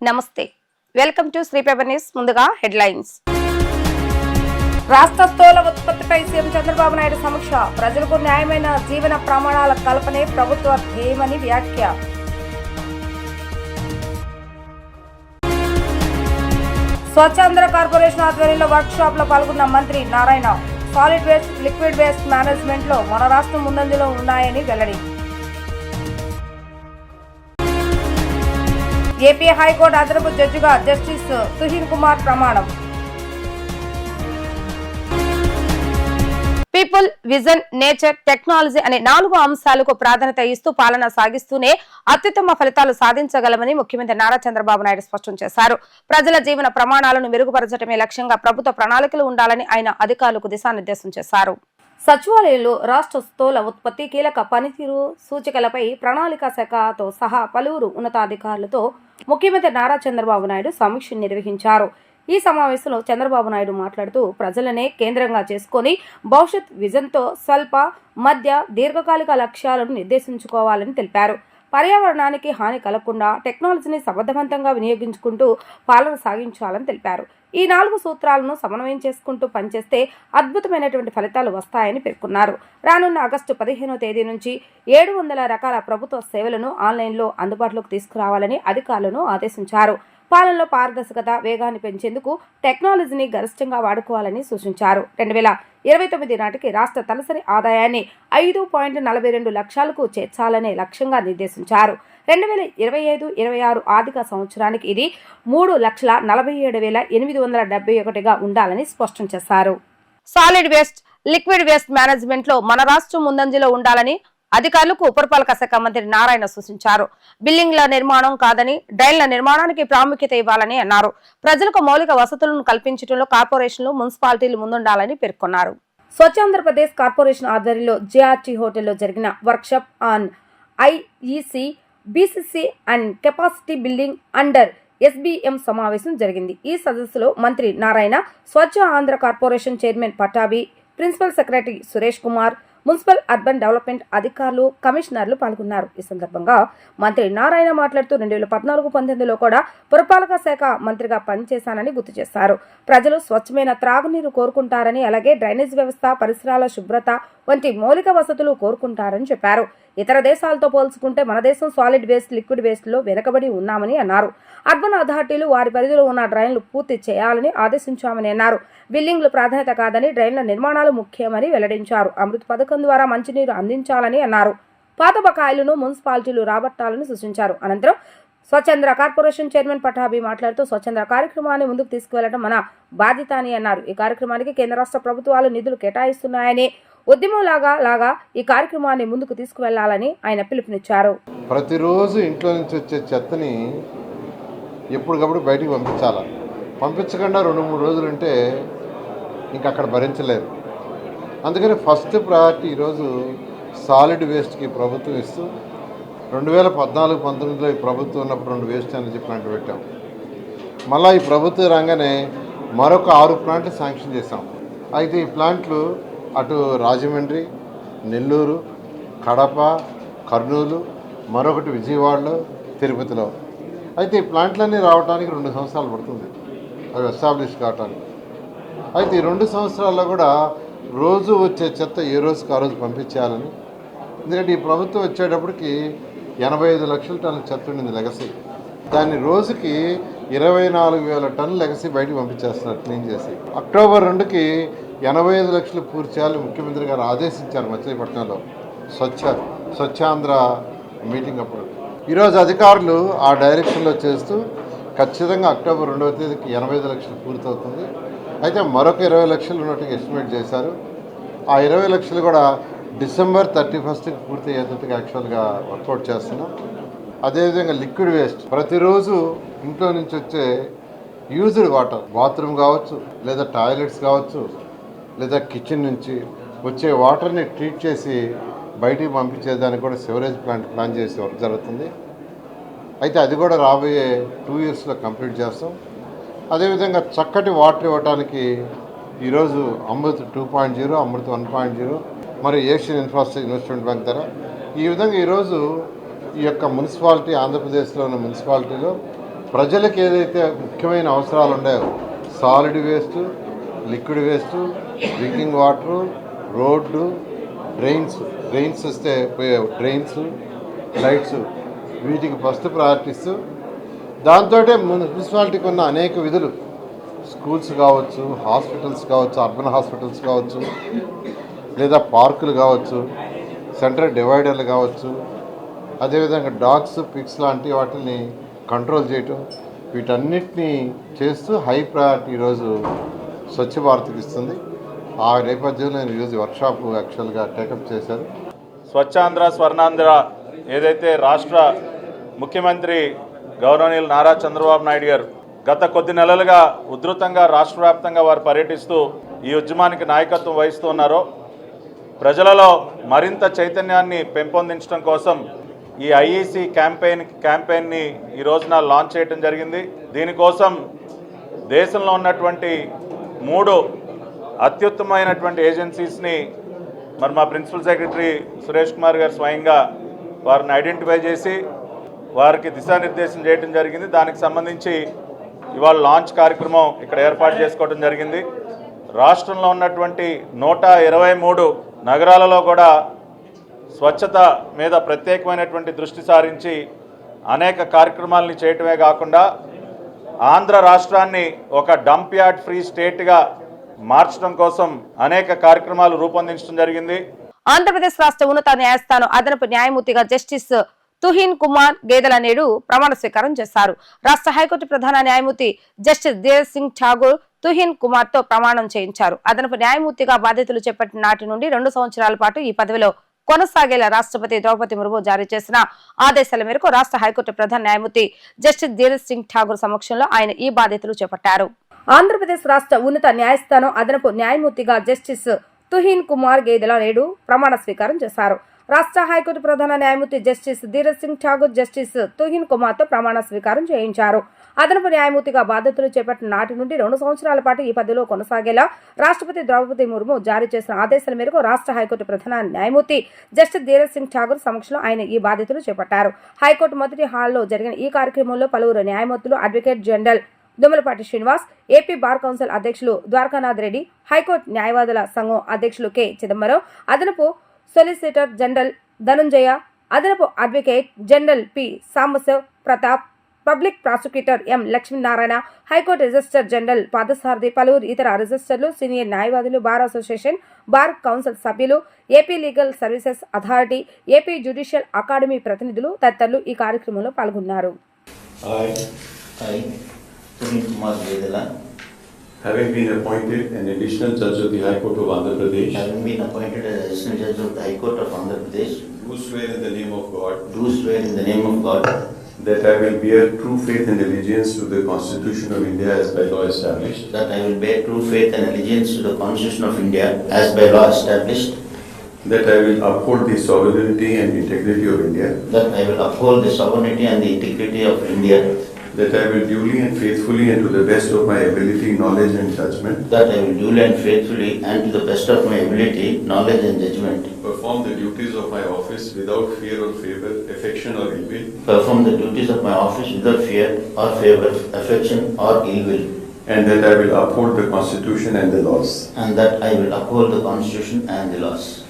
నమస్తే welcome to Sri paper news. ముందుగా headlines. రాష్ట్ర స్థూల ఉత్పత్తిపై సీఎం చంద్రబాబు నాయుడు సమీక్ష. ప్రజలకు న్యాయమైన జీవన ప్రమాణాల కల్పనే ప్రభుత్వ ధ్యేయమని వ్యాఖ్య. స్వచ్ఛాంధ్ర కార్పొరేషన్ ఆధ్వర్యంలో వర్క్ షాప్ లో పాల్గొన్న మంత్రి Narayana. Solid waste, liquid waste management లో మన రాష్ట్రం ముందంజలో ఉన్నాయని వెల్లడి. ఏపీ హైకోర్టు అదనపు జడ్జిగా జస్టిస్ సుహీల్ కుమార్ ప్రమాణం. పీపుల్, విజన్, నేచర్, టెక్నాలజీ అనే 4 అంశాలకు ప్రాధాన్యత ఇస్తూ పాలన సాగిస్తూనే అత్యుత్తమ ఫలితాలు సాధించగలమని ముఖ్యమంత్రి నారా చంద్రబాబు నాయుడు స్పష్టం చేశారు. ప్రజల జీవన ప్రమాణాలను మెరుగుపరచడమే లక్ష్యంగా ప్రభుత్వ ప్రణాళికలు ఉండాలని ఆయన అధికారులకు దిశానిర్దేశం చేశారు. సచివాలయంలో రాష్ట్ర స్థూల ఉత్పత్తి, కీలక పనితీరు సూచికలపై ప్రణాళిక శాఖతో సహా పలువురు ఉన్నతాధికారులతో ముఖ్యమంత్రి నారా చంద్రబాబు నాయుడు సమీక్ష నిర్వహించారు. ఈ సమావేశంలో చంద్రబాబు నాయుడు మాట్లాడుతూ ప్రజలనే కేంద్రంగా చేసుకుని భవిష్యత్ విజన్తో స్వల్ప, మధ్య, దీర్ఘకాలిక లక్ష్యాలను నిర్దేశించుకోవాలని తెలిపారు. పర్యావరణానికి హాని కలగకుండా టెక్నాలజీని సమర్థవంతంగా వినియోగించుకుంటూ పాలన సాగించాలని తెలిపారు. ఈ 4 సూత్రాలను సమన్వయం చేసుకుంటూ పనిచేస్తే అద్భుతమైనటువంటి ఫలితాలు వస్తాయని పేర్కొన్నారు. రానున్న ఆగస్టు 15వ తేదీ నుంచి 700 రకాల ప్రభుత్వ సేవలను ఆన్లైన్లో అందుబాటులోకి తీసుకురావాలని అధికారులను ఆదేశించారు. పాలనలో పారదర్శకత, వేగాన్ని పెంచేందుకు టెక్నాలజీని గరిష్టంగా వాడుకోవాలని సూచించారు. 2029 నాటికి రాష్ట్ర తలసరి ఆదాయాన్ని 5.42 లక్షలకు చేర్చాలనే లక్ష్యంగా నిర్దేశించారు. 2025-26 ఆర్థిక సంవత్సరానికి ఇది 3,47,871గా ఉండాలని స్పష్టం చేశారు. Solid waste, liquid waste management లో మన రాష్ట్రం ముందంజలో ఉండాలని అధికారులకు పురపాలక శాఖ మంత్రి నారాయణ సూచించారు. బిల్డింగ్ల నిర్మాణం కాదని డ్రైన్ల నిర్మాణానికి ప్రాముఖ్యత ఇవ్వాలని అన్నారు. ప్రజలకు మౌలిక వసతులను కల్పించడంలో కార్పొరేషన్లు, మున్సిపాలిటీలు ముందుండాలని పేర్కొన్నారు. స్వచ్ఛాంధ్రప్రదేశ్ కార్పొరేషన్ ఆధ్వర్యంలో జేఆర్టీ హోటల్లో జరిగిన workshop on IEC, BCC and capacity building under SBM సమావేశం జరిగింది. ఈ సదస్సులో మంత్రి Narayana, Swachh Andhra corporation chairman Pattabhi, principal secretary Suresh Kumar, municipal urban development అధికారులు, కమిషనర్లు పాల్గొన్నారు. ఈ సందర్భంగా మంత్రి నారాయణ మాట్లాడుతూ 2014-19లో కూడా పురపాలక శాఖ మంత్రిగా పనిచేశానని గుర్తు చేశారు. ప్రజలు స్వచ్ఛమైన త్రాగునీరు కోరుకుంటారని, అలాగే డ్రైనేజ్ వ్యవస్థ, పరిసరాల శుభ్రత వంటి మౌలిక వసతులు కోరుకుంటారని చెప్పారు. ఇతర దేశాలతో పోల్చుకుంటే మన దేశం సాలిడ్ వేస్ట్, లిక్విడ్ వేస్ట్ లో వెనుకబడి ఉన్నామని అన్నారు. అర్బన్ అథారిటీలు వారి పరిధిలో ఉన్న డ్రైన్లు పూర్తి చేయాలని ఆదేశించామని అన్నారు. బిల్డింగ్లు ప్రాధాన్యత కాదని, డ్రైన్ల నిర్మాణాలు ముఖ్యమని వెల్లడించారు. అమృత్ పథకం ద్వారా మంచినీరు అందించాలని అన్నారు. పాత బకాయిలను మున్సిపాలిటీలు రాబట్టాలని సూచించారు. అనంతరం స్వచ్ఛాంధ్ర కార్పొరేషన్ చైర్మన్ పటాభి మాట్లాడుతూ స్వచ్ఛాంధ్ర కార్యక్రమాన్ని ముందుకు తీసుకువెళ్లడం మన బాధ్యత అని అన్నారు. ఈ కార్యక్రమానికి కేంద్ర రాష్ట్ర ప్రభుత్వాలు నిధులు కేటాయిస్తున్నాయని, ఉద్యమం లాగా ఈ కార్యక్రమాన్ని ముందుకు తీసుకువెళ్లాలని ఆయన పిలుపునిచ్చారు. ప్రతిరోజు ఇంట్లో నుంచి వచ్చే చెత్తని ఎప్పటికప్పుడు బయటికి పంపించకుండా 2-3 రోజులు ఉంటే ఇంకా అక్కడ భరించలేరు. అందుకని ఫస్ట్ ప్రయారిటీ ఈరోజు సాలిడ్ వేస్ట్కి ప్రభుత్వం ఇస్తూ 2014-19లో ఈ ప్రభుత్వం ఉన్నప్పుడు 2 వేస్ట్ ఎనర్జీ ప్లాంట్ పెట్టాం. మళ్ళీ ఈ ప్రభుత్వం రాగానే మరొక 6 ప్లాంట్లు శాంక్షన్ చేశాం. అయితే ఈ ప్లాంట్లు అటు రాజమండ్రి, నెల్లూరు, కడప, కర్నూలు, మరొకటి విజయవాడలో, తిరుపతిలో. అయితే ఈ ప్లాంట్లన్నీ రావడానికి 2 సంవత్సరాలు పడుతుంది అవి ఎస్టాబ్లిష్ కావటానికి. అయితే ఈ 2 సంవత్సరాల్లో కూడా రోజు వచ్చే చెత్త ఏ రోజుకి ఆ రోజు పంపించేయాలని, ఎందుకంటే ఈ ప్రభుత్వం వచ్చేటప్పటికి 85 లక్షల టన్నుల చెత్త ఉండింది లెగసీ. దాన్ని రోజుకి 24,000 టన్నుల లెగసీ బయటకు పంపించేస్తున్నారు క్లీన్ చేసి. అక్టోబర్ 2కి 85 లక్షలు పూర్తి చేయాలని ముఖ్యమంత్రి గారు ఆదేశించారు మచిలీపట్నంలో స్వచ్ఛాంధ్ర మీటింగ్ అప్పుడు. ఈరోజు అధికారులు ఆ డైరెక్షన్లో చేస్తూ ఖచ్చితంగా అక్టోబర్ 2వ తేదీకి 85 లక్షలు పూర్తవుతుంది. అయితే మరొక 20 లక్షలు ఉన్నట్టుగా ఎస్టిమేట్ చేశారు. ఆ 20 లక్షలు కూడా డిసెంబర్ 31కి పూర్తి అయ్యేటట్టుగా యాక్చువల్గా వర్కౌట్ చేస్తున్నాం. అదేవిధంగా లిక్విడ్ వేస్ట్, ప్రతిరోజు ఇంట్లో నుంచి వచ్చే యూజ్డ్ వాటర్, బాత్రూమ్ కావచ్చు, లేదా టాయిలెట్స్ కావచ్చు, లేదా కిచెన్ నుంచి వచ్చే వాటర్ని ట్రీట్ చేసి బయటికి పంపించేదానికి కూడా సివరేజ్ ప్లాన్ చేసి వర్క్ జరుగుతుంది. అయితే అది కూడా రాబోయే 2 ఇయర్స్లో కంప్లీట్ చేస్తాం. అదేవిధంగా చక్కటి వాటర్ ఇవ్వడానికి ఈరోజు అమృత్ 2.0, అమృత్ 1.0, మరి ఏషియన్ ఇన్ఫ్రాస్ట్రక్చర్ ఇన్వెస్ట్మెంట్ బ్యాంక్ ద్వారా ఈ విధంగా ఈరోజు ఈ యొక్క మున్సిపాలిటీ, ఆంధ్రప్రదేశ్లో ఉన్న మున్సిపాలిటీలో ప్రజలకు ఏదైతే ముఖ్యమైన అవసరాలు ఉన్నాయో solid waste, liquid waste, drinking water, road, drains వస్తే పోయే డ్రైన్స్, లైట్స్, వీటికి ఫస్ట్ ప్రయారిటీస్. దాంతో మున్సిపాలిటీకి ఉన్న అనేక విధులు, స్కూల్స్ కావచ్చు, హాస్పిటల్స్ కావచ్చు, అర్బన్ హాస్పిటల్స్ కావచ్చు, లేదా పార్కులు కావచ్చు, సెంట్రల్ డివైడర్లు కావచ్చు, అదేవిధంగా డాగ్స్, పిగ్స్ లాంటి వాటిని కంట్రోల్ చేయటం, వీటన్నిటినీ చేస్తూ హై ప్రయారిటీ ఈరోజు స్వచ్ఛ భారత్కి ఇస్తుంది. ఆ నేపథ్యంలో నేను ఈరోజు వర్క్షాప్ యాక్చువల్గా టేకప్ చేశారు. స్వచ్ఛాంధ్ర స్వర్ణాంధ్ర ఏదైతే రాష్ట్ర ముఖ్యమంత్రి గౌరవనీయులు నారా చంద్రబాబు నాయుడు గారు గత కొద్ది నెలలుగా ఉధృతంగా రాష్ట్ర వ్యాప్తంగా వారు పర్యటిస్తూ ఈ ఉద్యమానికి నాయకత్వం వహిస్తూ ఉన్నారో, ప్రజలలో మరింత చైతన్యాన్ని పెంపొందించడం కోసం ఈ ఐఈసీ క్యాంపెయిన్ని ఈ రోజున లాంచ్ చేయడం జరిగింది. దీనికోసం దేశంలో ఉన్నటువంటి 3 అత్యుత్తమైనటువంటి ఏజెన్సీస్ని మరి మా ప్రిన్సిపల్ సెక్రటరీ సురేష్ కుమార్ గారు స్వయంగా వారిని ఐడెంటిఫై చేసి వారికి దిశానిర్దేశం చేయడం జరిగింది. దానికి సంబంధించి ఇవాళ లాంచ్ కార్యక్రమం ఇక్కడ ఏర్పాటు చేసుకోవడం జరిగింది. రాష్ట్రంలో ఉన్నటువంటి 123 నగరాలలో కూడా స్వచ్ఛత మీద ప్రత్యేకమైనటువంటి దృష్టి సారించి అనేక కార్యక్రమాలని చేయటమే కాకుండా ఆంధ్ర రాష్ట్రాన్ని ఒక డంప్ యార్డ్ ఫ్రీ స్టేట్గా మార్చడం కోసం అనేక కార్యక్రమాలు రూపొందించడం జరిగింది. ఆంధ్రప్రదేశ్ రాష్ట్ర ఉన్నత న్యాయస్థానం అదనపు న్యాయమూర్తిగా జస్టిస్ తుహిన్ కుమార్ గేదెల నేడు ప్రమాణ స్వీకారం చేశారు. రాష్ట్ర హైకోర్టు ప్రధాన న్యాయమూర్తి జస్టిస్ ధీరజ్ సింగ్ ఠాగూర్ తుహిన్ కుమార్ తో ప్రమాణం చేయించారు. అదనపు న్యాయమూర్తిగా బాధ్యతలు చేపట్టిన నాటి నుండి 2 సంవత్సరాల పాటు ఈ పదవిలో కొనసాగేలా రాష్ట్రపతి ద్రౌపది ముర్ము జారీ చేసిన ఆదేశాల మేరకు రాష్ట్ర హైకోర్టు ప్రధాన న్యాయమూర్తి జస్టిస్ ధీరజ్ సింగ్ ఠాగూర్ సమక్షంలో ఆయన ఈ బాధ్యతలు చేపట్టారు. ఆంధ్రప్రదేశ్ రాష్ట్ర ఉన్నత న్యాయస్థానం అదనపు న్యాయమూర్తిగా జస్టిస్ తుహిన్ కుమార్ గేదెల నేడు ప్రమాణ స్వీకారం చేశారు. రాష్ట్ర హైకోర్టు ప్రధాన న్యాయమూర్తి జస్టిస్ ధీరజ్ సింగ్ ఠాగూర్ జస్టిస్ తుహిన్ కుమార్ తో ప్రమాణ స్వీకారం చేయించారు. అదనపు న్యాయమూర్తిగా బాధ్యతలు చేపట్టిన నాటి నుండి 2 సంవత్సరాల పాటు ఈ పదవిలో కొనసాగేలా రాష్ట్రపతి ద్రౌపది ముర్ము జారీ చేసిన ఆదేశాల మేరకు రాష్ట్ర హైకోర్టు ప్రధాన న్యాయమూర్తి జస్టిస్ ధీరజ్ సింగ్ ఠాగూర్ సమక్షంలో ఆయన ఈ బాధ్యతలు చేపట్టారు. హైకోర్టు మొదటి హాల్లో జరిగిన ఈ కార్యక్రమంలో పలువురు న్యాయమూర్తులు, advocate general Dammalapati Srinivas, AP bar council అధ్యక్షులు ద్వారకానాథ్ రెడ్డి, హైకోర్టు న్యాయవాదుల సంఘం అధ్యక్షులు కె చిదంబరం, అదనపు సొలిసిటర్ జనరల్ ధనుంజయ, అదనపు advocate general P Sambashiv Pratap, public prosecutor M Lakshminarayana, high court register general Parthasarathi, పలువురు ఇతర రిజిస్టర్లు, సీనియర్ న్యాయవాదులు, బార్ అసోసియేషన్, బార్ కౌన్సిల్ సభ్యులు, AP legal services authority, AP judicial academy ప్రతినిధులు తదితరులు ఈ కార్యక్రమంలో పాల్గొన్నారు. Tuhin Kumar Gedela, having been appointed an additional judge of the High Court of Andhra Pradesh, having been appointed as additional judge of the High Court of Andhra Pradesh, do swear in the name of God do swear in the name of God that I will bear true faith and allegiance to the Constitution of India as by law established, that I will bear true faith and allegiance to the Constitution of India as by law established, that I will uphold the sovereignty and integrity of India, that I will uphold the sovereignty and the integrity of India, that I will duly and faithfully and to the best of my ability, knowledge and judgment that I will duly and faithfully and to the best of my ability, knowledge and judgment perform the duties of my office without fear or favor, affection or ill will, perform the duties of my office without fear or favor, affection or ill will, and that I will uphold the Constitution and the laws. and that I will uphold the Constitution and the laws.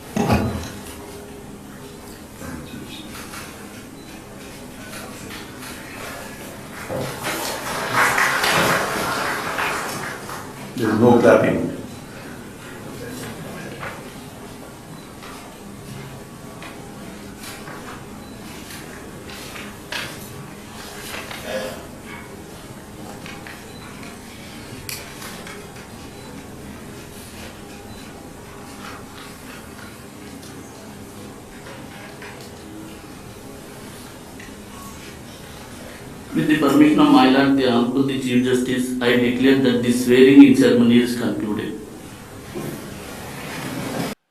There is no clapping. With the permission of my Lord, the Honorable the Chief Justice, I declare that the swearing-in ceremony is concluded.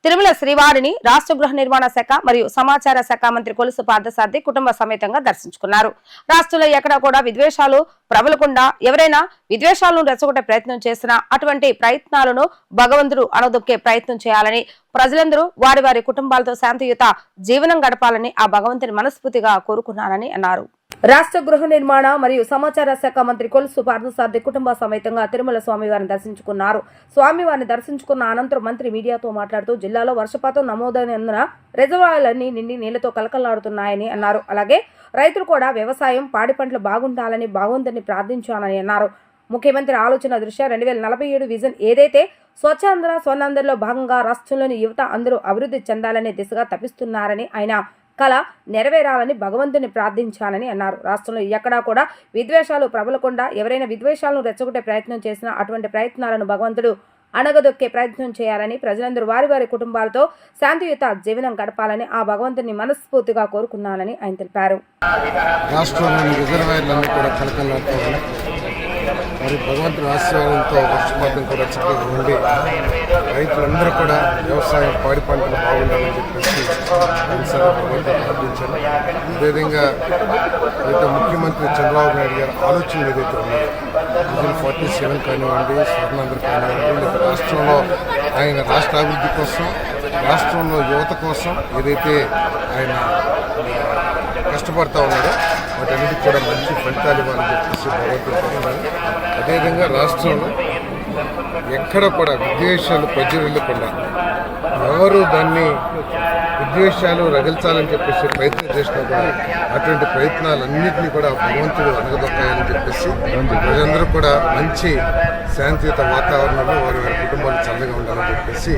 Tirumala శ్రీవారిని రాష్ట్ర గృహ నిర్మాణ శాఖ మరియు సమాచార శాఖ మంత్రి కొలుసు పార్థసారథి కుటుంబ సమేతంగా దర్శించుకున్నారు. రాష్ట్రంలో ఎక్కడా కూడా విద్వేషాలు ప్రబలకుండా ఎవరైనా విద్వేషాలను రెచ్చగొట్టే ప్రయత్నం చేసినా అటువంటి ప్రయత్నాలను భగవంతుడు అణదొక్కే ప్రయత్నం చేయాలని, ప్రజలందరూ వారి వారి కుటుంబాలతో శాంతియుత జీవనం గడపాలని ఆ భగవంతుని మనస్ఫూర్తిగా కోరుకున్నానని అన్నారు. రాష్ట్ర గృహ నిర్మాణ మరియు సమాచార శాఖ మంత్రి కొలుసు పార్థసారథి కుటుంబ సమేతంగా తిరుమల స్వామివారిని దర్శించుకున్నారు. స్వామివారిని దర్శించుకున్న అనంతరం మంత్రి మీడియాతో మాట్లాడుతూ జిల్లాలో వర్షపాతం నమోదైనందున రిజర్వాయర్లన్నీ నిండి నీళ్లతో కలకలాడుతున్నాయని అన్నారు. అలాగే రైతులు కూడా వ్యవసాయం, పాడి పంటలు బాగుండాలని భగవంతుని ప్రార్థించాలని అన్నారు. ముఖ్యమంత్రి ఆలోచన దృష్ట్యా 2047 విజన్ ఏదైతే స్వచ్ఛాంధ్ర స్వర్ణాంధ్రలో భాగంగా రాష్ట్రంలోని యువత అందరూ అభివృద్ధి చెందాలనే దిశగా తప్పిస్తున్నారని, ఆయన కళ నెరవేరాలని భగవంతుని ప్రార్థించాలని అన్నారు. రాష్ట్రంలో ఎక్కడా కూడా విద్వేషాలు ప్రబలకుండా ఎవరైనా విద్వేషాలను రెచ్చగొట్టే ప్రయత్నం చేసినా అటువంటి ప్రయత్నాలను భగవంతుడు అణగదొక్కే ప్రయత్నం చేయాలని, ప్రజలందరూ వారి వారి కుటుంబాలతో శాంతియుత జీవనం గడపాలని ఆ భగవంతుని మనస్ఫూర్తిగా కోరుకున్నానని ఆయన తెలిపారు. రాష్ట్రంలోని రిజర్వాయర్లన్నీ కూడా కలకలాడుతామని, మరి భగవంతుని ఆశీర్వాదంతో వర్షపాతం కూడా చక్కగా ఉండి రైతులందరూ కూడా వ్యవసాయం, పాడి పంటలు బాగుండాలని చెప్పేసి మనసారా భగవంతుని ప్రార్థించారు. అదేవిధంగా అయితే ముఖ్యమంత్రి చంద్రబాబు నాయుడు గారి ఆలోచనలు ఏదైతే ఉన్నాయో విజన్ 47 కానివ్వండి, స్వర్ణాంధ్ర కానివ్వండి, లేదా రాష్ట్రంలో ఆయన రాష్ట్ర అభివృద్ధి కోసం, రాష్ట్రంలో యువత కోసం ఏదైతే ఆయన కష్టపడతా ఉన్నాడో వాటన్నిటికి కూడా మంచి ఫలితాలు ఇవ్వాలని చెప్పేసి భగవంతుడు. అదేవిధంగా రాష్ట్రంలో ఎక్కడ కూడా విద్వేషాలు ప్రజ్వరిల్లకుండా ఎవరు దాన్ని విద్వేషాలు రగిల్చాలని చెప్పేసి ప్రయత్నం చేసినా కూడా అటువంటి ప్రయత్నాలన్నింటినీ కూడా భగవంతుడు అనగదొక్కాయని చెప్పేసి ప్రజలందరూ కూడా మంచి శాంతియుత వాతావరణంలో వారి వారి కుటుంబాలు చల్లగా ఉండాలని చెప్పేసి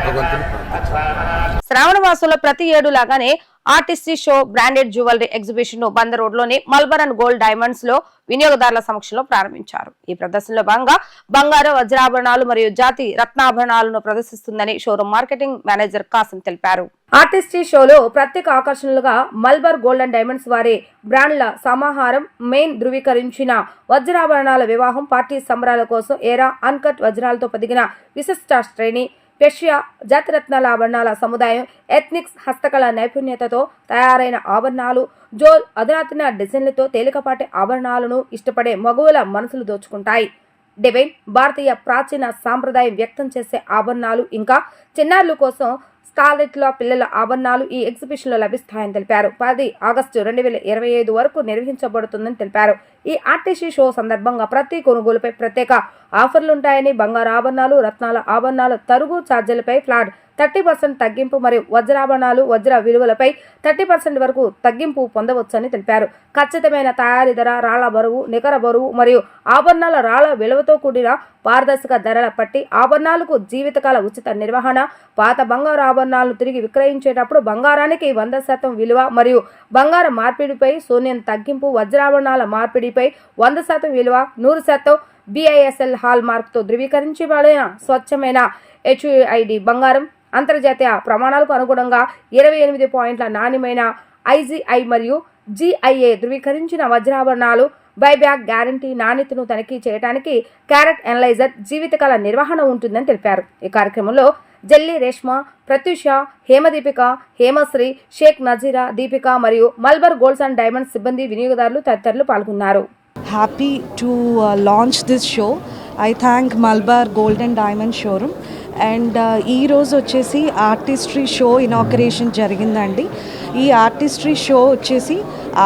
భగవంతుని ప్రార్థించారు. శ్రావణ మాసంలో ప్రతి ఏడు లాగానే artistry show, branded jewellery exhibition ను బందర్ రోడ్ లోని మల్బర్ అండ్ గోల్డ్ డైమండ్స్ లో వినియోగదారుల సమక్షంలో ప్రారంభించారు. ఈ ప్రదర్శనలో భాగంగా బంగారు, వజ్రాభరణాలు మరియు జాతి రత్నాభరణాలను ప్రదర్శిస్తుందని షోరూమ్ మార్కెటింగ్ మేనేజర్ కాసిం తెలిపారు. ఆర్టిస్ట్రీ షోలో ప్రత్యేక ఆకర్షణలుగా మల్బర్ గోల్డ్ అండ్ డైమండ్స్ వారి బ్రాండ్ల సమాహారం, మెయిన్ ధృవీకరించిన వజ్రాభరణాల వివాహం, పార్టీ సంబరాల కోసం ఏరా అన్కట్ వజ్రాలతో పొదిగిన విశిష్ట శ్రేణి, పెషియా జాతిరత్నాల ఆభరణాల సముదాయం, ఎథ్నిక్స్ హస్తకళ నైపుణ్యతతో తయారైన ఆభరణాలు, జోల్ అధునాతన డిజైన్లతో తేలికపాటి ఆభరణాలను ఇష్టపడే మగువల మనసులు దోచుకుంటాయి. డివైన్ భారతీయ ప్రాచీన సాంప్రదాయం వ్యక్తం చేసే ఆభరణాలు, ఇంకా చిన్నారుల కోసం స్టార్లెట్ల పిల్లల ఆభరణాలు ఈ ఎగ్జిబిషన్ లో లభిస్తాయని తెలిపారు. 10 ఆగస్టు 2025 వరకు నిర్వహించబడుతుందని తెలిపారు. ఈ ఆర్టిస్ట్రీ షో సందర్భంగా ప్రతి కొనుగోలుపై ప్రత్యేక ఆఫర్లుంటాయని, బంగారు ఆభరణాలు, రత్నాల ఆభరణాలు తరుగు ఛార్జీలపై ఫ్లాట్ 30% తగ్గింపు మరియు వజ్రాభరణాలు, వజ్ర విలువలపై 30% వరకు తగ్గింపు పొందవచ్చని తెలిపారు. ఖచ్చితమైన తయారీ ధర, రాళ్ల బరువు, నికర బరువు మరియు ఆభరణాల రాళ్ల విలువతో కూడిన పారదర్శక ధరల పట్టి, ఆభరణాలకు జీవితకాల ఉచిత నిర్వహణ, పాత బంగారు ఆభరణాలను తిరిగి విక్రయించేటప్పుడు బంగారానికి 100% విలువ మరియు బంగారం మార్పిడిపై శూన్యం తగ్గింపు, వజ్రాభరణాల మార్పిడిపై 100% విలువ, 100% BISL హాల్ మార్క్తో ధృవీకరించబడిన స్వచ్ఛమైన HUID బంగారం, అంతర్జాతీయ ప్రమాణాలకు అనుగుణంగా 28 పాయింట్ల నాణ్యమైన IGI మరియు GIA ధృవీకరించిన వజ్రాభరణాలు, బైబ్యాక్ గ్యారంటీ, నాణ్యతను తనిఖీ చేయడానికి క్యారెట్ అనలైజర్, జీవితకాల నిర్వహణ ఉంటుందని తెలిపారు. ఈ కార్యక్రమంలో జల్లి రేష్మ, ప్రత్యూష, హేమదీపిక, హేమశ్రీ, షేక్ నజీరా, దీపిక మరియు మల్బర్ గోల్డ్స్ అండ్ డైమండ్స్ సిబ్బంది, వినియోగదారులు తదితరులు పాల్గొన్నారు. Happy to launch this show. I thank Malabar Gold and Diamond Showroom and ఈ రోజు వచ్చేసి ఆర్టిస్ట్రీ షో ఇనాగరేషన్ జరిగిందండి. ఈ ఆర్టిస్ట్రీ షో వచ్చేసి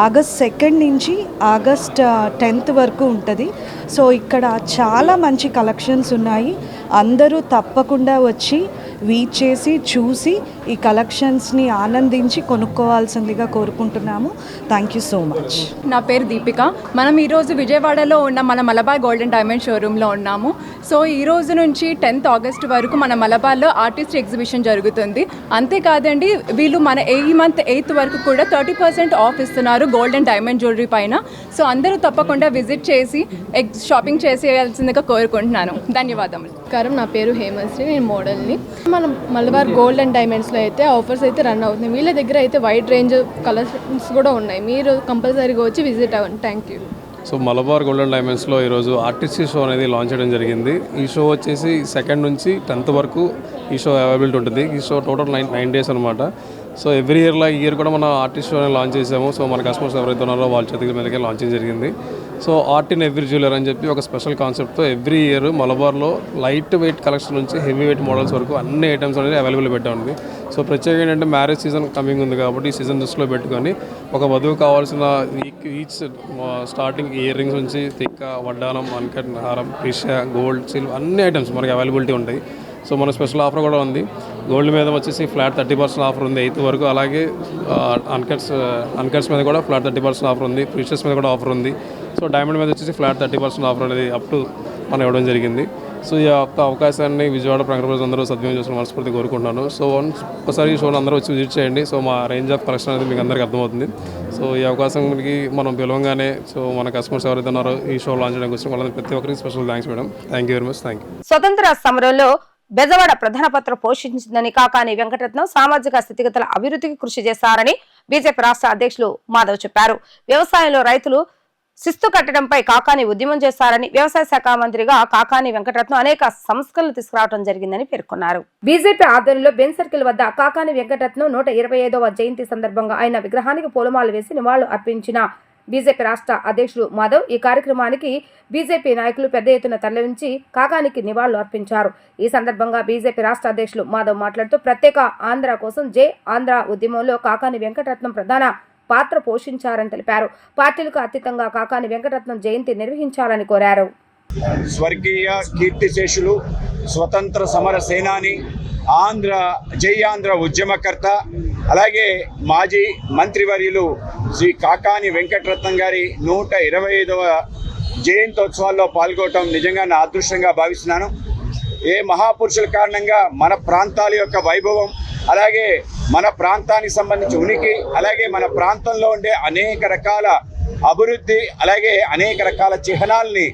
ఆగస్ట్ 2 నుంచి ఆగస్ట్ 10 వరకు ఉంటుంది. సో ఇక్కడ చాలా మంచి కలెక్షన్స్ ఉన్నాయి. అందరూ తప్పకుండా వచ్చి వీచ్ చేసి చూసి ఈ కలెక్షన్స్ని ఆనందించి కొనుక్కోవాల్సిందిగా కోరుకుంటున్నాము. Thank you so much. నా పేరు దీపిక. మనం ఈరోజు విజయవాడలో ఉన్న మన మలబార్ గోల్డ్ అండ్ డైమండ్ షోరూంలో ఉన్నాము. సో ఈ రోజు నుంచి 10th ఆగస్ట్ వరకు మన మలబార్లో ఆర్టిస్ట్ ఎగ్జిబిషన్ జరుగుతుంది. అంతేకాదండి, వీళ్ళు మన ఈ మంత్ 8th వరకు కూడా 30% ఆఫ్ ఇస్తున్నారు గోల్డ్ అండ్ డైమండ్ జ్యువెలరీ పైన. సో అందరూ తప్పకుండా విజిట్ చేసి షాపింగ్ చేసేయాల్సిందిగా కోరుకుంటున్నాను. ధన్యవాదములు. నా పేరు హేమశ్రీ, నేను మోడల్ని. మనం మలబార్ గోల్డ్ అండ్ డైమండ్స్లో అయితే ఆఫర్స్ అయితే రన్ అవుతున్నాయి. వీళ్ళ దగ్గర అయితే వైడ్ రేంజ్ కలెక్షన్స్ కూడా ఉన్నాయి. మీరు కంపల్సరీగా వచ్చి విజిట్ అవ్వండి. Thank you. So Malabar gold and డైమండ్స్లో ఈరోజు ఆర్టిస్ట్రీ షో అనేది లాంచ్ చేయడం జరిగింది. ఈ షో వచ్చేసి 2nd నుంచి 10th వరకు ఈ షో అవైలబిలిటీ ఉంటుంది. ఈ షో టోటల్ 9 days అనమాట. సో ఎవ్రీ ఇయర్లో ఈ ఇయర్ కూడా మన ఆర్టిస్ట్ షోని లాంచ్ చేసాము. సో మన కస్టమర్స్ ఎవరైతే ఉన్నారో వాళ్ళ చేతుల మీదకే లాంచింగ్ జరిగింది. So art in every jeweller అని చెప్పి ఒక స్పెషల్ కాన్సెప్ట్తో ఎవ్రీ ఇయర్ మలబార్లో లైట్ వెయిట్ కలెక్షన్ నుంచి హెవీ వెయిట్ మోడల్స్ వరకు అన్ని ఐటమ్స్ అనేది అవైలబుల్ పెట్టా ఉంది. సో ప్రత్యేకంగా ఏంటంటే మ్యారేజ్ సీజన్ కమింగ్ ఉంది కాబట్టి ఈ సీజన్ దృష్టిలో పెట్టుకొని ఒక వధువు కావాల్సిన ఈచ్ స్టార్టింగ్ ఇయర్ రింగ్స్ నుంచి తిక్క వడ్డానం అన్కట్ హారం ఫిషా గోల్డ్ సిల్వర్ అన్ని ఐటమ్స్ మనకి అవైలబిలిటీ ఉంటాయి. సో మన స్పెషల్ ఆఫర్ కూడా ఉంది. గోల్డ్ మీద వచ్చేసి ఫ్లాట్ 30% ఆఫర్ ఉంది 8th వరకు. అలాగే అన్కట్స్ మీద కూడా ఫ్లాట్ 30% ఆఫర్ ఉంది. ఫిషెస్ మీద కూడా ఆఫర్ ఉంది. సో డైమండ్ మీద వచ్చేసి ఫ్లాట్ 30% ఆఫర్ అనేది అప్ టు మనం ఇవ్వడం జరిగింది. సో ఈ యొక్క అవకాశాన్ని విజయవాడ ప్రంగప్రజలు అందరూ సద్వినియోగం చేసుకుని మనస్ఫూర్తి కోరుకుంటున్నాను. సో ఒకసారి ఈ షోని అందరూ వచ్చి విజిట్ చేయండి. సో మా రేంజ్ ఆఫ్ కలెక్షన్ అనేది మీకు అందరికీ అర్థమవుతుంది. సో ఈ అవకాశానికి మనం పిలవంగానే సో మన కస్టమర్స్ ఎవరైతే ఉన్నారో ఈ షో లాంచ్ చేయడానికి వచ్చిన వాళ్ళని ప్రతి ఒక్కరికి special thanks madam. Thank you very much. Thank you. స్వతంత్ర సమరంలో బెజవాడ ప్రధాన పాత్ర పోషించిందని కాకాని వెంకటరత్నం సామాజిక స్థితిగతుల అభివృద్ధికి కృషి చేశారని బీజేపీ రాష్ట్ర అధ్యక్షులు మాధవ్ చెప్పారు. వ్యవసాయంలో రైతులు శిస్తు కట్టడంపై కాకాని ఉద్యమం చేశారని, వ్యవసాయ శాఖ మంత్రిగా కాకాని వెంకటరత్నం అనేక సంస్కరణలు తీసుకురావడం జరిగిందని పేర్కొన్నారు. బీజేపీ ఆధ్వర్యంలో బెన్ సర్కిల్ వద్ద కాకాని వెంకటరత్నం 125వ జయంతి సందర్భంగా ఆయన విగ్రహానికి పూలమాల వేసి నివాళులు అర్పించిన బీజేపీ రాష్ట్ర అధ్యక్షులు మాధవ్ ఈ కార్యక్రమానికి బీజేపీ నాయకులు పెద్ద ఎత్తున తరలించి కాకానికి నివాళులు అర్పించారు. ఈ సందర్భంగా బీజేపీ రాష్ట్ర అధ్యక్షులు మాధవ్ మాట్లాడుతూ ప్రత్యేక ఆంధ్ర కోసం జై ఆంధ్ర ఉద్యమంలో కాకాని వెంకటరత్నం ప్రధాన పాత్ర పోషించారని తెలిపారు. పార్టీలకు అతీతంగా కాకాని వెంకటరత్నం జయంతి నిర్వహించాలని కోరారు. స్వర్గీయ కీర్తిశేషులు స్వతంత్ర సమర సేనాని జై ఆంధ్ర ఉద్యమకర్త అలాగే మాజీ మంత్రివర్యులు శ్రీ కాకాని వెంకటరత్నం గారి 125వ జయంతోత్సవాల్లో పాల్గొనడం నిజంగా నా అదృష్టంగా భావిస్తున్నాను. ఏ మహాపురుషుల కారణంగా మన ప్రాంతాల యొక్క వైభవం అలాగే మన ప్రాంతానికి సంబంధించి ఉనికి అలాగే మన ప్రాంతంలో ఉండే అనేక రకాల అభివృద్ధి అలాగే అనేక రకాల చిహ్నాల్ని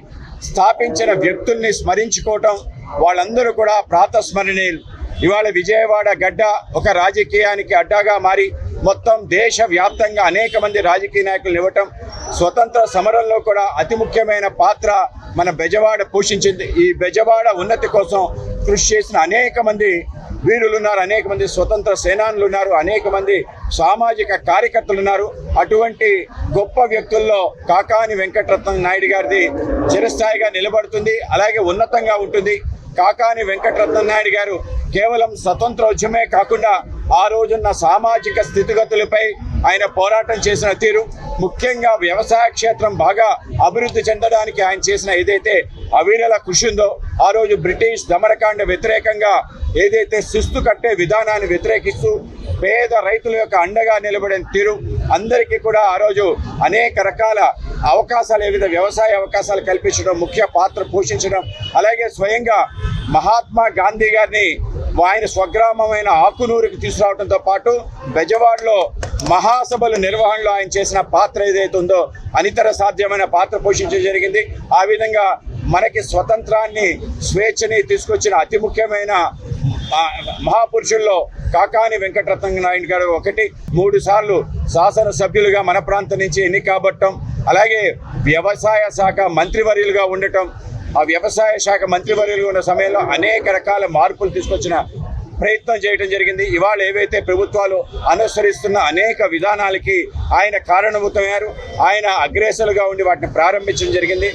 స్థాపించిన వ్యక్తుల్ని స్మరించుకోవటం వాళ్ళందరూ కూడా ప్రాతస్మరణీయులు. ఇవాళ విజయవాడ గడ్డ ఒక రాజకీయానికి అడ్డాగా మారి మొత్తం దేశవ్యాప్తంగా అనేక మంది రాజకీయ నాయకులు ఇవ్వటం స్వతంత్ర సమరంలో కూడా అతి ముఖ్యమైన పాత్ర మన బెజవాడ పోషించింది. ఈ బెజవాడ ఉన్నతి కోసం కృషి చేసిన అనేక మంది వీరులు ఉన్నారు, అనేక మంది స్వతంత్ర సేనానులు ఉన్నారు, అనేక మంది సామాజిక కార్యకర్తలు ఉన్నారు. అటువంటి గొప్ప వ్యక్తుల్లో కాకాని వెంకటరత్నం నాయుడు గారిది చిరస్థాయిగా నిలబడుతుంది, అలాగే ఉన్నతంగా ఉంటుంది. కాకాని వెంకటరత్నం నాయుడు గారు కేవలం స్వతంత్రోద్యమే కాకుండా ఆ రోజున్న సామాజిక స్థితిగతులపై ఆయన పోరాటం చేసిన తీరు, ముఖ్యంగా వ్యవసాయ క్షేత్రం బాగా అభివృద్ధి చెందడానికి ఆయన చేసిన ఏదైతే అవిరల కృషి ఉందో, ఆ రోజు బ్రిటిష్ దమనకాండ వ్యతిరేకంగా ఏదైతే శిస్తు కట్టే విధానాన్ని వ్యతిరేకిస్తూ పేద రైతుల యొక్క అండగా నిలబడిన తీరు, అందరికీ కూడా ఆ రోజు అనేక రకాల అవకాశాలు ఏదైతే వ్యవసాయ అవకాశాలు కల్పించడం, ముఖ్య పాత్ర పోషించడం, అలాగే స్వయంగా మహాత్మా గాంధీ గారిని ఆయన స్వగ్రామమైన ఆకునూరుకి తీసుకురావడంతో పాటు బెజవాడలో మహాసభల నిర్వహణలో ఆయన చేసిన పాత్ర ఏదైతే ఉందో అనితర సాధ్యమైన పాత్ర పోషించడం జరిగింది. ఆ విధంగా మనకి స్వతంత్రాన్ని స్వేచ్ఛని తీసుకొచ్చిన అతి ముఖ్యమైన మహాపురుషుల్లో కాకాని వెంకటరత్నం నాయుడు గారు ఒకటి. 3 సార్లు శాసనసభ్యులుగా మన ప్రాంతం నుంచి ఎన్నికబడటం, అలాగే వ్యవసాయ శాఖ మంత్రివర్యులుగా ఉండటం, ఆ వ్యవసాయ శాఖ మంత్రివర్యులుగా ఉన్న సమయంలో అనేక రకాల మార్పులు తీసుకొచ్చిన ప్రయత్నం చేయడం జరిగింది. ఇవాళ ఏవైతే ప్రభుత్వాలు అనుసరిస్తున్న అనేక విధానాలకి ఆయన కారణభూతమయ్యారు. ఆయన అగ్రేసరుగా ఉండి వాటిని ప్రారంభించడం జరిగింది.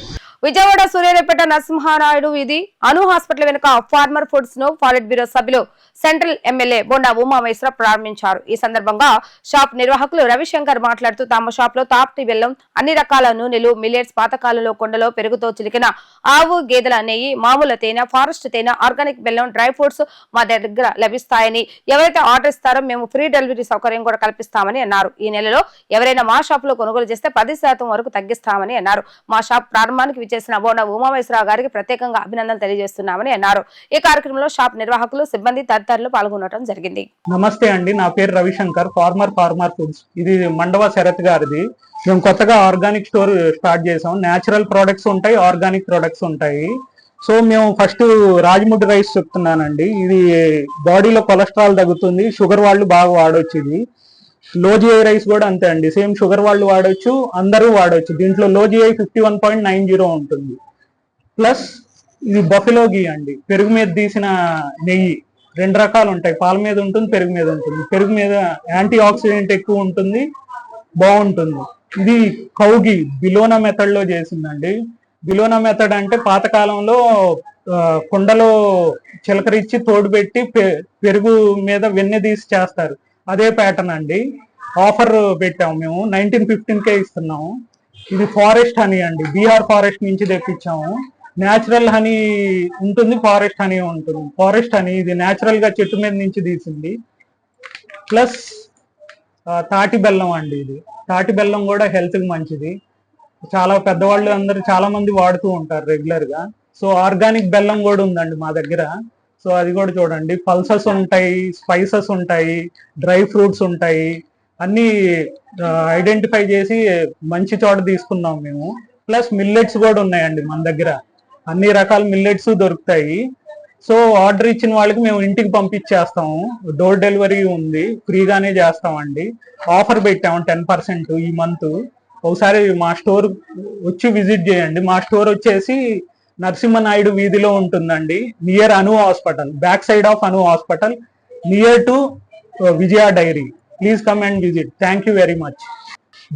విజయవాడ సూర్యాపేట నరసింహారాయుడు వీధి అను హాస్పిటల్ వెనుక ఫార్మర్ ఫుడ్స్ ను పాలిట్ బ్యూరో సభ్యులు సెంట్రల్ ఎమ్మెల్యే బొండా ఉమామేశ్వర ప్రారంభించారు. ఈ సందర్భంగా షాప్ నిర్వాహకులు రవిశంకర్ మాట్లాడుతూ తమ షాప్ లో తాప్టి బెల్లం, అన్ని రకాల నూనెలు, మిల్లెట్స్, పాతకాలంలో కొండలో పెరుగుతో చిలికిన ఆవు గేదెల నెయ్యి, మామూలు తేనె, ఫారెస్ట్ తేనె, ఆర్గానిక్ బెల్లం, డ్రై ఫ్రూట్స్ మా దగ్గర లభిస్తాయని, ఎవరైతే ఆర్డర్ ఇస్తారో మేము ఫ్రీ డెలివరీ సౌకర్యం కూడా కల్పిస్తామని అన్నారు. ఈ నెలలో ఎవరైనా మా షాప్ లో కొనుగోలు చేస్తే 10% వరకు తగ్గిస్తామని అన్నారు. మా షాప్ ప్రారంభానికి చేసిన బోండా ఉమామేశ్వరరావు గారికి ప్రత్యేకంగా అభినందనలు తెలియజేస్తున్నామని అన్నారు. ఈ కార్యక్రమంలో షాప్ నిర్వాహకులు, సిబ్బంది తదితరులు పాల్గొనడం జరిగింది. నమస్తే అండి, నా పేరు రవిశంకర్, ఫార్మర్ ఫుడ్స్. ఇది మండవ శరత్ గారిది. మేము కొత్తగా ఆర్గానిక్ స్టోర్ స్టార్ట్ చేసాం. న్యాచురల్ ప్రొడక్ట్స్ ఉంటాయి, ఆర్గానిక్ ప్రొడక్ట్స్ ఉంటాయి. సో మేము ఫస్ట్ రాజముద్ర రైస్ చెప్తున్నానండి. ఇది బాడీలో కొలెస్ట్రాల్ తగ్గుతుంది, షుగర్ వాళ్ళు బాగా వాడొచ్చు. ఇది లోజిఐ రైస్ కూడా అంతే అండి, సేమ్ షుగర్ వాళ్ళు వాడొచ్చు, అందరూ వాడొచ్చు. దీంట్లో లోజిఐ 51.90 ఉంటుంది. ప్లస్ ఇది బఫెలో గీ అండి, పెరుగు మీద తీసిన నెయ్యి. 2 రకాలు ఉంటాయి, పాల మీద ఉంటుంది, పెరుగు మీద ఉంటుంది. పెరుగు మీద యాంటీ ఆక్సిడెంట్ ఎక్కువ ఉంటుంది, బాగుంటుంది. ఇది కౌ గీ బిలోనా మెథడ్ లో చేసిందండి. బిలోనా మెథడ్ అంటే పాతకాలంలో కుండలో చిలకరించి తోడు పెట్టి పెరుగు మీద వెన్నె తీసి చేస్తారు. అదే ప్యాటర్న్ అండి. ఆఫర్ పెట్టాము మేము, 1915కే ఇస్తున్నాము. ఇది ఫారెస్ట్ హనీ అండి, బీహార్ ఫారెస్ట్ నుంచి తెప్పించాము. న్యాచురల్ హనీ ఉంటుంది, ఫారెస్ట్ హనీ ఉంటుంది. ఫారెస్ట్ హనీ ఇది న్యాచురల్ గా చెట్టు మీద నుంచి తీసింది. ప్లస్ తాటి బెల్లం అండి. ఇది తాటి బెల్లం కూడా హెల్త్ కి మంచిది. చాలా పెద్దవాళ్ళు అందరూ చాలా మంది వాడుతూ ఉంటారు రెగ్యులర్ గా. సో ఆర్గానిక్ బెల్లం కూడా ఉందండి మా దగ్గర. సో అది కూడా చూడండి. పల్సెస్ ఉంటాయి, స్పైసెస్ ఉంటాయి, డ్రై ఫ్రూట్స్ ఉంటాయి, అన్ని ఐడెంటిఫై చేసి మంచి చోట తీసుకున్నాం మేము. ప్లస్ మిల్లెట్స్ కూడా ఉన్నాయండి మన దగ్గర, అన్ని రకాల మిల్లెట్స్ దొరుకుతాయి. సో ఆర్డర్ ఇచ్చిన వాళ్ళకి మేము ఇంటికి పంపించేస్తాము. డోర్ డెలివరీ ఉంది, ఫ్రీగానే చేస్తామండి. ఆఫర్ పెట్టాము 10% ఈ మంత్. ఒకసారి మా స్టోర్ వచ్చి విజిట్ చేయండి. మా స్టోర్ వచ్చేసి నరసింహనాయుడు వీధిలో ఉంటుందండి, near Anu hospital, back side of Anu hospital, near to Vijaya dairy. Please come and visit. Thank you very much.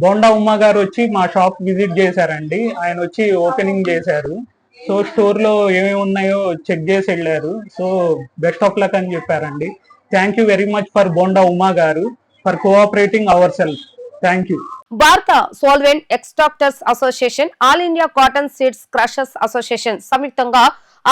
Bonda Uma గారు వచ్చి మా షాప్ విజిట్ చేశారండి. ఆయన వచ్చి ఓపెనింగ్ చేశారు. సో స్టోర్ లో ఏమేమి ఉన్నాయో చెక్ చేసి వెళ్ళారు. సో బెస్ట్ ఆఫ్ లక్ అని చెప్పారండి. Thank you very much for Bonda Uma garu for cooperating our self. Thank you. Bharat solvent extractors association, all India cotton seeds crushers association సంయుక్తంగా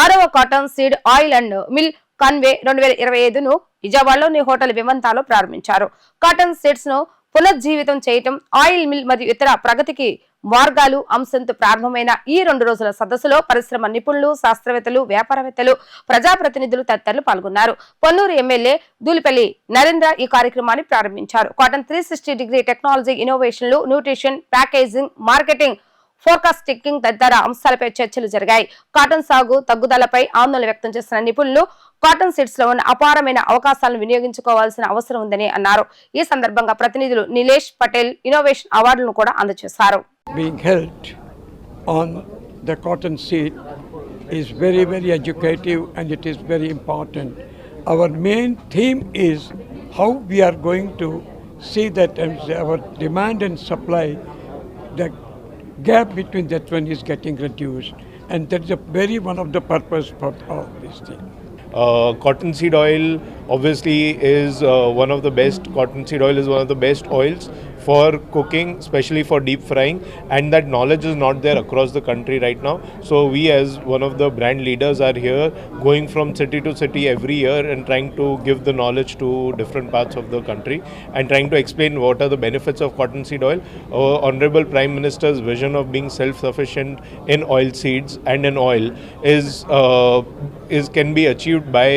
6వ cotton seed oil and mill conclave 2025ను విజయవాడలోని hotel విమంతాలో ప్రారంభించారు. Cotton seeds ను పునర్జీవితం చేయటం, oil mill మరియు ఇతర ప్రగతికి మార్గాలు అంశంతో ప్రారంభమైన ఈ 2 రోజుల సదస్సులో పరిశ్రమ నిపుణులు, శాస్త్రవేత్తలు, వ్యాపారవేత్తలు, ప్రజాప్రతినిధులు తదితరులు పాల్గొన్నారు. పొన్నూరు ఎమ్మెల్యే దూలిపల్లి నరేంద్ర ఈ కార్యక్రమాన్ని ప్రారంభించారు. కాటన్ 360 డిగ్రీ టెక్నాలజీ, ఇన్నోవేషన్లు, న్యూట్రిషన్, ప్యాకేజింగ్, మార్కెటింగ్, ఫోర్కాస్టింగ్ తదితర అంశాలపై చర్చలు జరిగాయి. కాటన్ సాగు తగ్గుదలపై ఆందోళన వ్యక్తం చేసిన నిపుణులు కాటన్ సీడ్స్ లో ఉన్న అపారమైన అవకాశాలను వినియోగించుకోవాల్సిన అవసరం ఉందని అన్నారు. ఈ సందర్భంగా ప్రతినిధులు నిలేష్ పటేల్ ఇన్నోవేషన్ అవార్డులను కూడా అందజేశారు. Being held on the cotton seed is very, very educative and it is very important. Our main theme is how we are going to see that our demand and supply, the gap between that one is getting reduced, and that is a very one of the purpose for all these things. Cottonseed oil obviously is one of the best. Cottonseed oil is one of the best oils for cooking, especially for deep frying, and that knowledge is not there across the country right now. So we as one of the brand leaders are here going from city to city every year and trying to give the knowledge to different parts of the country and trying to explain what are the benefits of cottonseed oil. Our Honorable Prime Minister's vision of being self-sufficient in oil seeds and in oil can be achieved by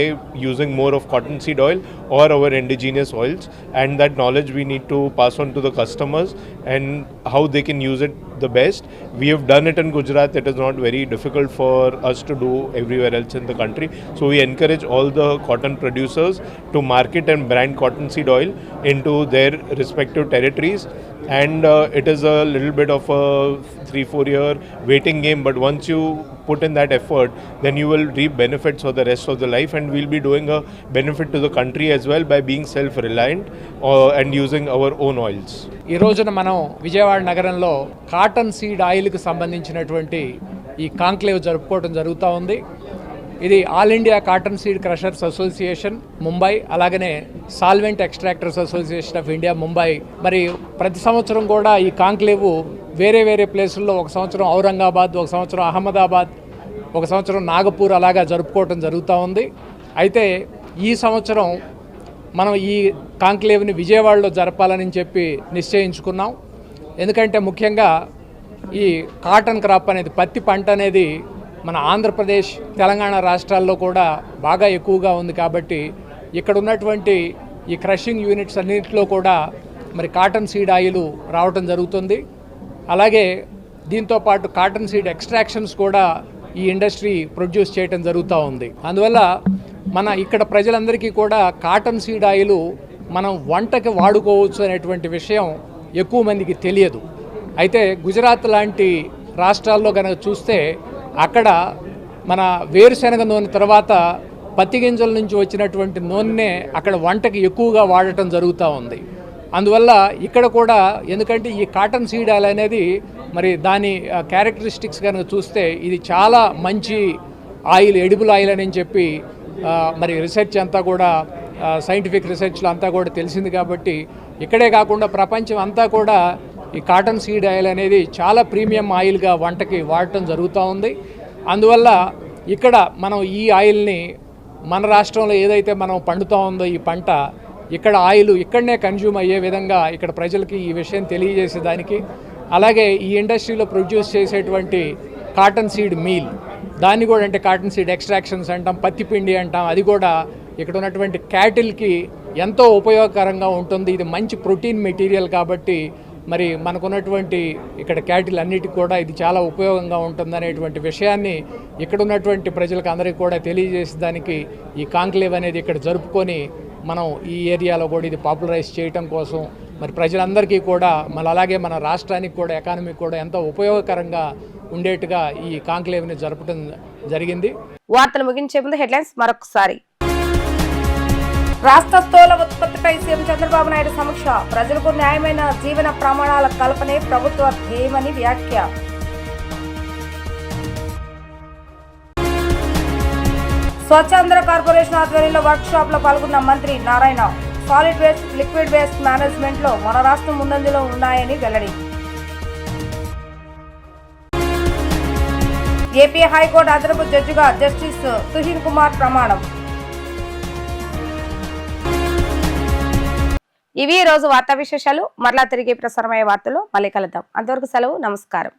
using more of cottonseed oil or our indigenous oils, and that knowledge we need to pass on to the customers and how they can use it the best. We have done it in Gujarat. It is not very difficult for us to do everywhere else in the country. So we encourage all the cotton producers to market and brand cottonseed oil into their respective territories. And it is a little bit of a 3-4 year waiting game, but once you put in that effort, then you will reap benefits for the rest of the life, and we'll be doing a benefit to the country as well by being self-reliant and using our own oils. ఈ రోజున మనం విజయవాడ నగరంలో cotton seed ఆయిల్కి సంబంధించినటువంటి ఈ conclave జరుపుకోవడం జరుగుతూ ఉంది. ఇది all India cotton seed crushers association Mumbai, అలాగనే solvent extractors association of India Mumbai. మరి ప్రతి సంవత్సరం కూడా ఈ కాంక్లేవ్ వేరే వేరే ప్లేసుల్లో, ఒక సంవత్సరం ఔరంగాబాద్, ఒక సంవత్సరం అహ్మదాబాద్, ఒక సంవత్సరం నాగపూర్ అలాగా జరుపుకోవటం జరుగుతూ ఉంది. అయితే ఈ సంవత్సరం మనం ఈ కాంక్లేవ్ని విజయవాడలో జరపాలని చెప్పి నిశ్చయించుకున్నాం. ఎందుకంటే ముఖ్యంగా ఈ కాటన్ క్రాప్ అనేది, పత్తి పంట అనేది మన ఆంధ్రప్రదేశ్, తెలంగాణ రాష్ట్రాల్లో కూడా బాగా ఎక్కువగా ఉంది. కాబట్టి ఇక్కడ ఉన్నటువంటి ఈ క్రషింగ్ యూనిట్స్ అన్నింటిలో కూడా మరి కాటన్ సీడ్ ఆయిల్ రావటం జరుగుతుంది. అలాగే దీంతోపాటు కాటన్ సీడ్ ఎక్స్ట్రాక్షన్స్ కూడా ఈ ఇండస్ట్రీ ప్రొడ్యూస్ చేయటం జరుగుతూ ఉంది. అందువల్ల మన ఇక్కడ ప్రజలందరికీ కూడా కాటన్ సీడ్ ఆయిల్ మనం వంటకి వాడుకోవచ్చు అనేటువంటి విషయం ఎక్కువ మందికి తెలియదు. అయితే గుజరాత్ లాంటి రాష్ట్రాల్లో కనుక చూస్తే అక్కడ మన వేరుశెనగ నూనె తర్వాత పత్తి గింజల నుంచి వచ్చినటువంటి నూనెనే అక్కడ వంటకి ఎక్కువగా వాడటం జరుగుతూ ఉంది. అందువల్ల ఇక్కడ కూడా, ఎందుకంటే ఈ కాటన్ సీడ్ ఆయిల్ అనేది మరి దాని క్యారెక్టరిస్టిక్స్ కనుక చూస్తే ఇది చాలా మంచి ఆయిల్ ఎడిబుల్ ఆయిల్ అని చెప్పి మరి రీసెర్చ్ అంతా కూడా సైంటిఫిక్ రీసెర్చ్లో అంతా కూడా తెలిసింది కాబట్టి ఇక్కడే కాకుండా ప్రపంచం అంతా కూడా ఈ కాటన్ సీడ్ ఆయిల్ అనేది చాలా ప్రీమియం ఆయిల్గా వంటకి వాడటం జరుగుతూ ఉంది. అందువల్ల ఇక్కడ మనం ఈ ఆయిల్ని మన రాష్ట్రంలో ఏదైతే మనం పండుతూ ఉందో ఈ పంట ఇక్కడ ఆయిల్ ఇక్కడనే కన్జ్యూమ్ అయ్యే విధంగా ఇక్కడ ప్రజలకి ఈ విషయం తెలియజేసేదానికి, అలాగే ఈ ఇండస్ట్రీలో ప్రొడ్యూస్ చేసేటువంటి కాటన్ సీడ్ మీల్ దాన్ని కూడా అంటే కాటన్ సీడ్ ఎక్స్ట్రాక్షన్స్ అంటాం, పత్తి పిండి అంటాం, అది కూడా ఇక్కడ ఉన్నటువంటి క్యాటిల్కి ఎంతో ఉపయోగకరంగా ఉంటుంది. ఇది మంచి ప్రోటీన్ మెటీరియల్ కాబట్టి మరి మనకున్నటువంటి ఇక్కడ క్యాటిల్ అన్నిటికీ కూడా ఇది చాలా ఉపయోగంగా ఉంటుందనేటువంటి విషయాన్ని ఇక్కడ ఉన్నటువంటి ప్రజలకు అందరికీ కూడా తెలియజేసేదానికి ఈ కాంక్లేవ్ అనేది ఇక్కడ జరుపుకొని మనం ఈ ఏరియాలో కూడా ఇది పాపులరైజ్ చేయటం కోసం మరి ప్రజలందరికీ కూడా మళ్ళీ అలాగే మన రాష్ట్రానికి కూడా ఎకానమీకి కూడా ఎంతో ఉపయోగకరంగా ఉండేట్టుగా ఈ కాంక్లేవ్ని జరపడం జరిగింది. వార్తలు ముగించే ముందు హెడ్లైన్స్ మరొకసారి. రాష్ట్ర స్థూల ఉత్పత్తిపై సీఎం చంద్రబాబు నాయుడు సమీక్ష. ప్రజలకు న్యాయమైన జీవన ప్రమాణాల కల్పనే ప్రభుత్వ ధ్యేయమని వ్యాఖ్య. స్వచ్ఛాంధ్ర కార్పొరేషన్ ఆధ్వర్యంలో వర్క్ షాప్ లో పాల్గొన్న మంత్రి Narayana. Solid waste, liquid waste management లో మన రాష్ట్రం ముందంజలో ఉన్నాయని వెల్లడి. ఏపీ హైకోర్టు అదనపు జడ్జిగా జస్టిస్ తుహిన్ కుమార్ ప్రమాణం. ఇవి ఈ రోజు వార్తా విశేషాలు. మరలా తిరిగి ప్రసారమయ్యే వార్తలు మళ్ళీ కలుద్దాం. అంతవరకు సెలవు. నమస్కారం.